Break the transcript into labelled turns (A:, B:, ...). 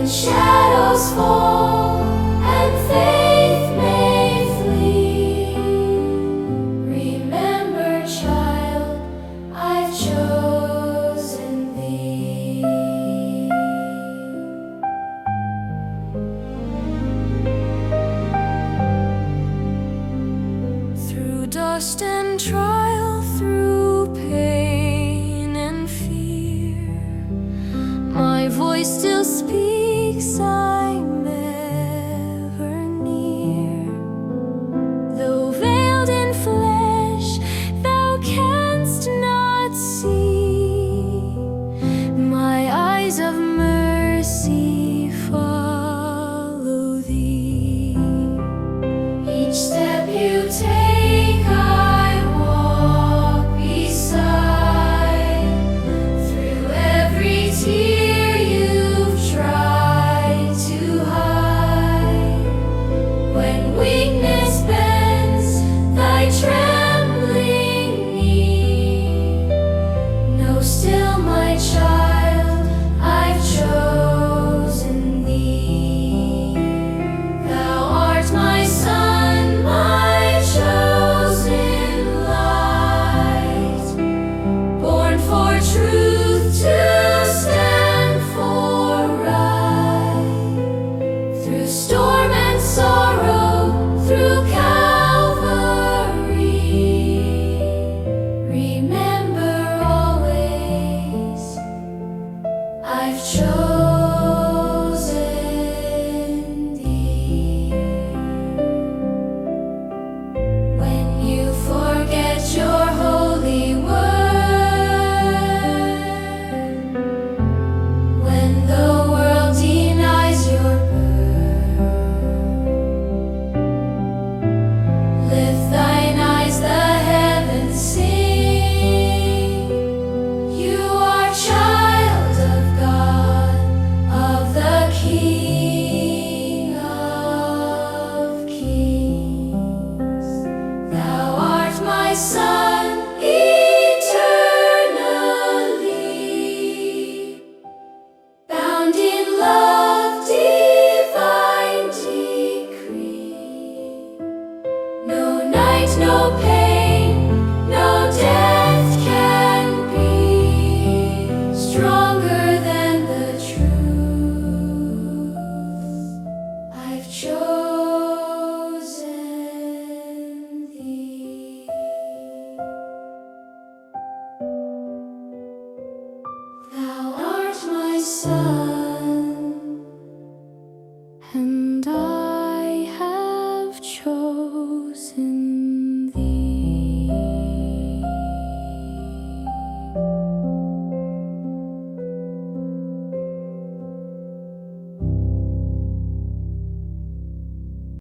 A: shadows fall and faith may flee, remember, child, I've chosen thee. Through dust and trial, through pain and fear, my voice still speaks, I'm ever near. Though veiled in flesh, thou canst not see, my eyes of mercy follow thee. Each step you take, I walk beside. Through every tear you've tried to hide, when weakness bends thy trembling knee, know still, my child, I've chosen thee. Thou art my son, my chosen light, born for truth to stand for right. Through storm and sorrow, through Calvary, remember always, I've chosen thee. When you forget your holy word, when the world denies your birth, lift thine eyes, the heavens sing. You are child of God, of the King of Kings. Thou art my son eternally, bound in love, divine decree. No night, no pain, no death can be stronger than the truth. I've chosen thee. Thou art my son.